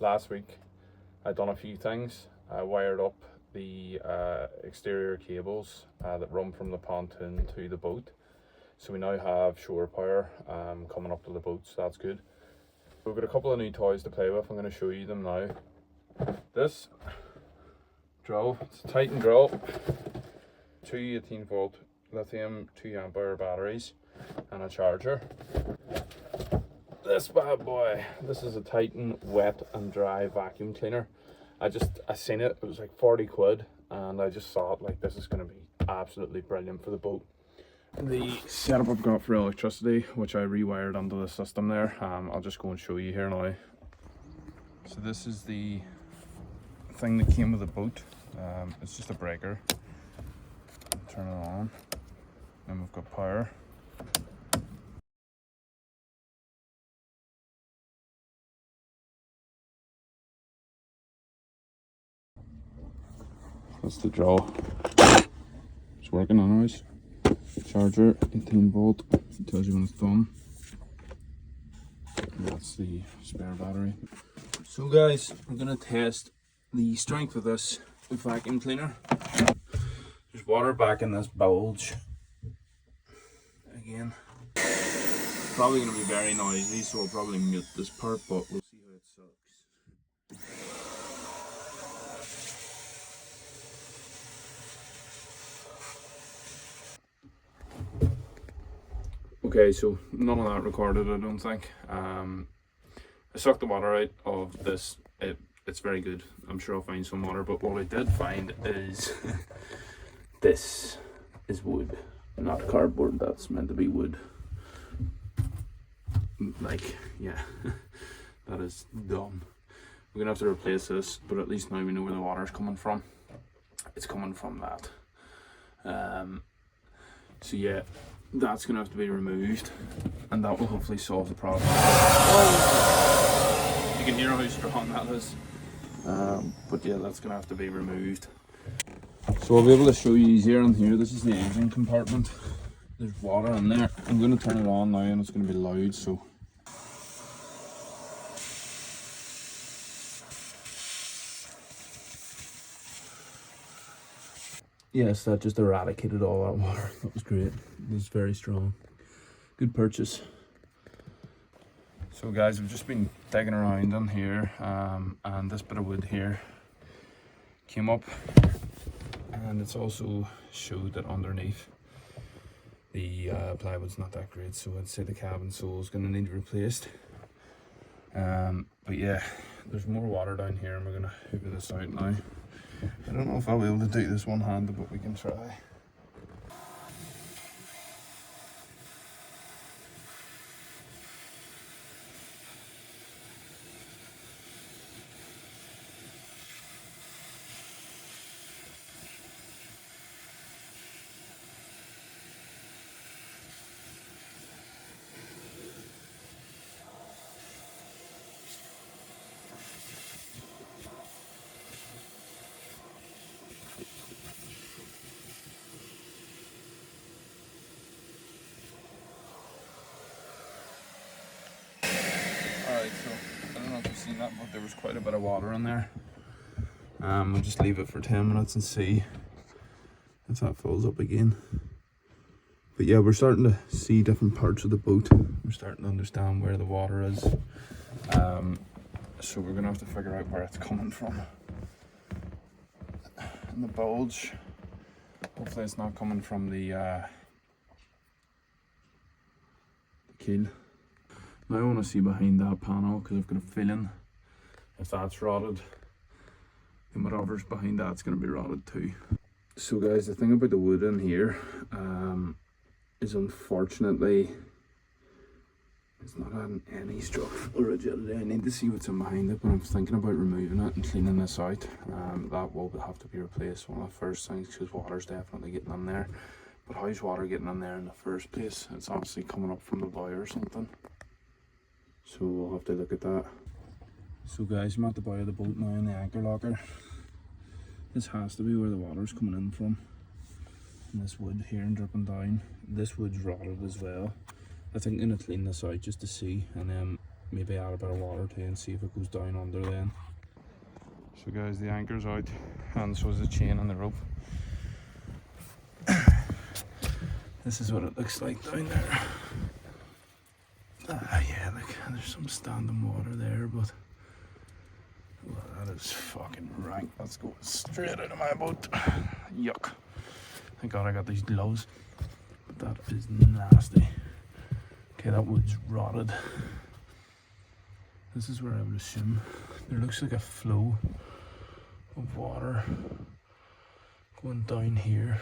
last week I'd done a few things. I wired up the exterior cables that run from the pontoon to the boat. So we now have shore power coming up to the boat, so that's good. We've got a couple of new toys to play with. I'm going to show you them now. This drill, it's a Titan drill, two 18-volt lithium 2 Ah batteries and a charger. This bad boy, this is a Titan wet and dry vacuum cleaner. I seen it, it was like 40 quid, and I just thought like this is going to be absolutely brilliant for the boat. The setup I've got for electricity, which I rewired onto the system there, I'll just go and show you here now. So this is the thing that came with the boat. It's just a breaker. Turn it on, and we've got power. That's the drill. It's working anyways. Charger, 18-volt, tells you when it's done. And that's the spare battery. So guys, I'm gonna test the strength of this vacuum cleaner. There's water back in this bulge. Again, probably gonna be very noisy, so I'll probably mute this part, but we'll see how it sucks. Okay, so none of that recorded, I don't think. I sucked the water out of this. It's very good. I'm sure I'll find some water, but what I did find is this is wood, not cardboard. That's meant to be wood. Like, yeah, that is dumb. We're gonna have to replace this, but at least now we know where the water's coming from. It's coming from that. So yeah, that's gonna have to be removed, and that will hopefully solve the problem. Oh! You can hear how strong that is. But yeah, that's gonna have to be removed. So I'll be able to show you easier on here. This is the engine compartment. There's water in there. I'm gonna turn it on now, and it's gonna be loud, so. Yes, that just eradicated all that water. That was great. It was very strong. Good purchase. So guys, I've just been digging around in here, and this bit of wood here came up, and it's also showed that underneath the plywood's not that great, so I'd say the cabin sole is going to need replaced. But yeah, there's more water down here, and we're going to hoover this out now. I don't know if I'll be able to do this one-handed, but we can try. Alright, so I don't know if you've seen that, but there was quite a bit of water in there. We'll just leave it for 10 minutes and see if that fills up again. But yeah, we're starting to see different parts of the boat. We're starting to understand where the water is. So we're gonna have to figure out where it's coming from. And the bulge, hopefully it's not coming from the keel. Now I want to see behind that panel, because I've got a feeling if that's rotted, then whatever's behind that's going to be rotted too. So guys, the thing about the wood in here is unfortunately it's not having any structural rigidity. I need to see what's in behind it, but I'm thinking about removing it and cleaning this out. That will have to be replaced, one of the first things, because water's definitely getting in there. But how's water getting in there in the first place? It's obviously coming up from the bow or something. So we'll have to look at that. So guys, I'm at the bow of the boat now in the anchor locker. This has to be where the water's coming in from. And this wood here and dripping down. This wood's rotted as well. I think I'm going to clean this out just to see, and then maybe add a bit of water to it and see if it goes down under then. So guys, the anchor's out and so is the chain and the rope. This is what it looks like down there. Yeah, look, there's some standing water there, but well, that is fucking rank. That's going straight out of my boat. Yuck. Thank God I got these gloves. But that is nasty. Okay, that wood's rotted. This is where I would assume there looks like a flow of water going down here.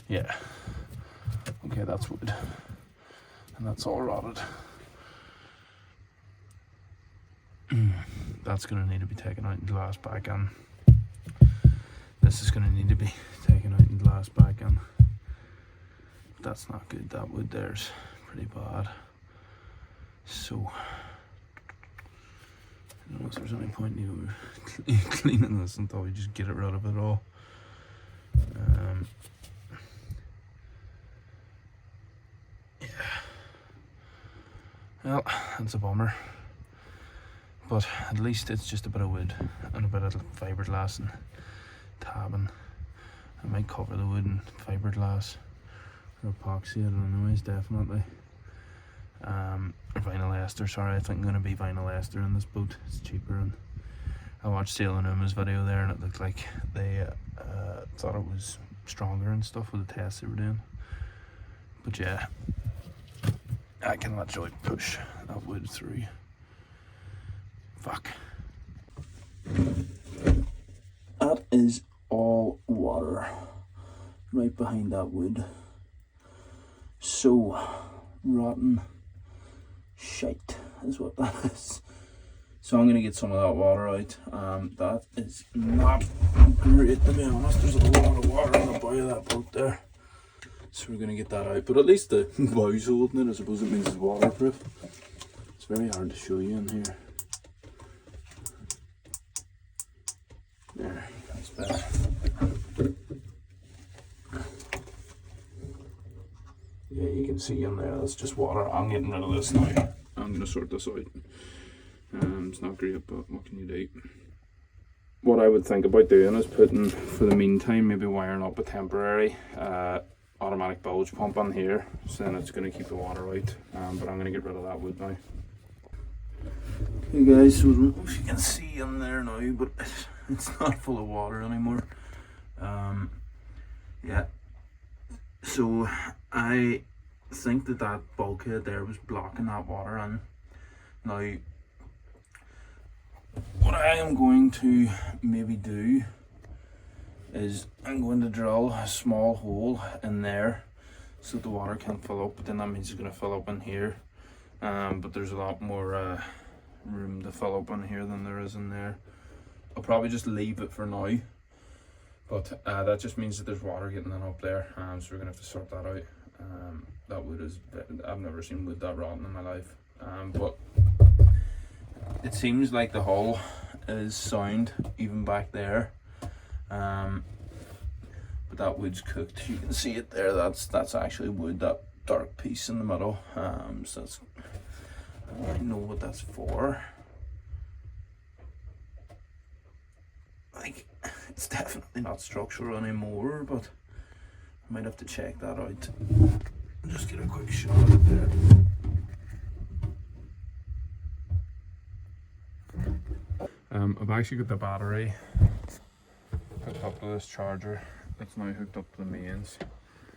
Yeah. Okay, that's wood. And that's all rotted. That's going to need to be taken out and glass back in. This is going to need to be taken out and glass back in. That's not good. That wood there's pretty bad. So, I don't know if there's any point in even cleaning this until we just get it rid of it all. Yeah. Well, that's a bummer. But at least it's just a bit of wood and a bit of fiberglass and tabbing. I might cover the wood in fiberglass or epoxy it anyways, definitely. Or vinyl ester, sorry, I think I'm going to be vinyl ester in this boat. It's cheaper, and I watched Sailor Numa's video there and it looked like they thought it was stronger and stuff with the tests they were doing. But yeah, I can literally push that wood through. Fuck. That is all water right behind that wood. So rotten shite is what that is. So I'm gonna get some of that water out. That is not great, to be honest. There's a lot of water in the bow of that boat there. So we're gonna get that out. But at least the bow's holding it. I suppose it means it's waterproof. It's very hard to show you in here. There, that's better. Yeah, you can see in there, that's just water. I'm getting rid of this now. I'm going to sort this out. It's not great, but what can you do? What I would think about doing is putting, for the meantime, maybe wiring up a temporary automatic bilge pump on here. So then it's going to keep the water out. But I'm going to get rid of that wood now. Okay guys, so I don't know if you can see in there now, but it's not full of water anymore. Yeah, so I think that bulkhead there was blocking that water in. Now what I am going to maybe do is I'm going to drill a small hole in there so the water can't fill up, but then that means it's going to fill up in here. But there's a lot more room to fill up in here than there is in there. I'll probably just leave it for now, but that just means that there's water getting in up there, so we're gonna have to sort that out. That wood is, I've never seen wood that rotten in my life, but it seems like the hull is sound even back there, but that wood's cooked. You can see it there. That's actually wood, that dark piece in the middle. So that's, I don't really know what that's for. Like, it's definitely not structural anymore, but I might have to check that out. Just get a quick shot of it there. I've actually got the battery hooked up to this charger. It's now hooked up to the mains.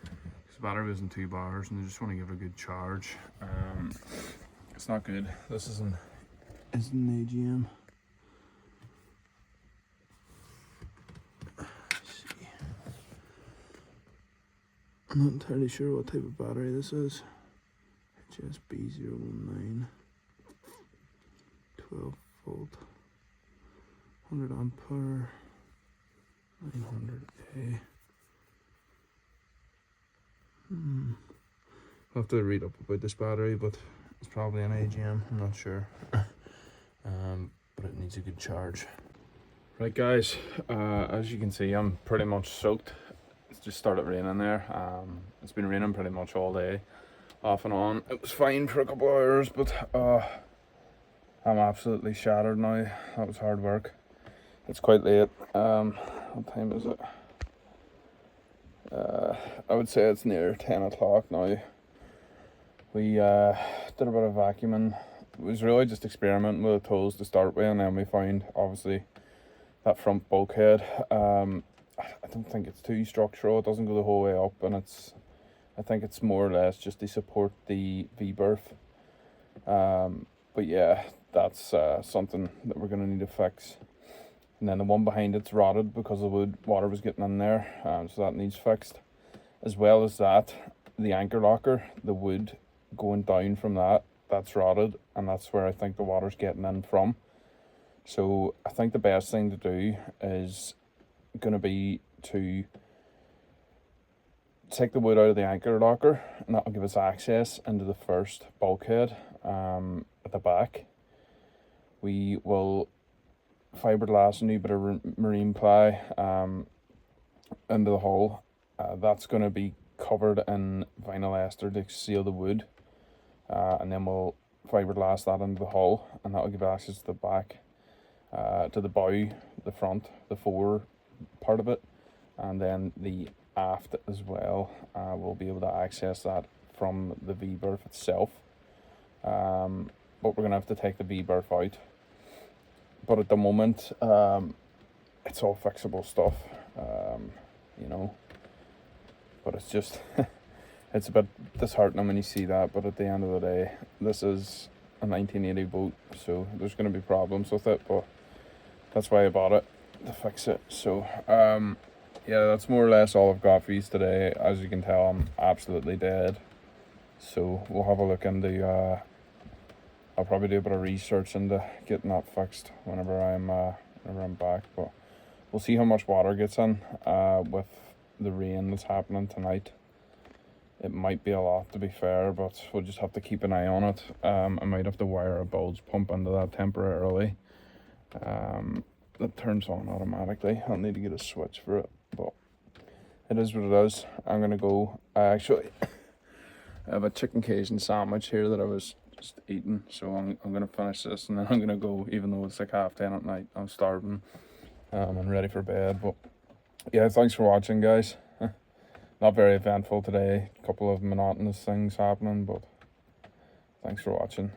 The battery was in 2 bars and I just want to give it a good charge. It's not good. This is an AGM. I'm not entirely sure what type of battery this is. HSB019, 12 volt, 100 ampere, 900A. I'll have to read up about this battery, but it's probably an AGM, I'm not sure. But it needs a good charge. Right guys, as you can see, I'm pretty much soaked It's just started raining there. It's been raining pretty much all day, off and on. It was fine for a couple of hours, but I'm absolutely shattered now. That was hard work. It's quite late. What time is it? I would say it's near 10 o'clock now. We did a bit of vacuuming. It was really just experimenting with the tools to start with, and then we found, obviously, that front bulkhead. I don't think it's too structural. It doesn't go the whole way up, and I think it's more or less just to support the V-berth. But yeah, that's something that we're going to need to fix. And then the one behind it's rotted because the water was getting in there, so that needs fixed. As well as that, the anchor locker, the wood going down from that's rotted, and that's where I think the water's getting in from. So I think the best thing to do is going to be to take the wood out of the anchor locker, and that will give us access into the first bulkhead at the back. We will fiberglass a new bit of marine ply into the hull. That's going to be covered in vinyl ester to seal the wood, and then we'll fiberglass that into the hull, and that will give access to the back, to the bow, the front, the fore part of it, and then the aft as well. We'll be able to access that from the V-berth itself, but we're going to have to take the V-berth out. But at the moment, it's all fixable stuff, you know, but it's just, it's a bit disheartening when you see that. But at the end of the day, this is a 1980 boat, so there's going to be problems with it, but that's why I bought it, to fix it. So, yeah, that's more or less all I've got for you today. As you can tell, I'm absolutely dead. So we'll have a look into, I'll probably do a bit of research into getting that fixed whenever I'm back. But we'll see how much water gets in with the rain that's happening tonight. It might be a lot, to be fair, but we'll just have to keep an eye on it. I might have to wire a bulge pump into that temporarily. That turns on automatically. I'll need to get a switch for it, but it is what it is. I'm gonna go. I have a chicken Cajun sandwich here that I was just eating, so I'm gonna finish this, and then I'm gonna go, even though it's like 10:30 at night. I'm starving. I'm ready for bed. But yeah, thanks for watching, guys. Not very eventful today. A couple of monotonous things happening, but thanks for watching.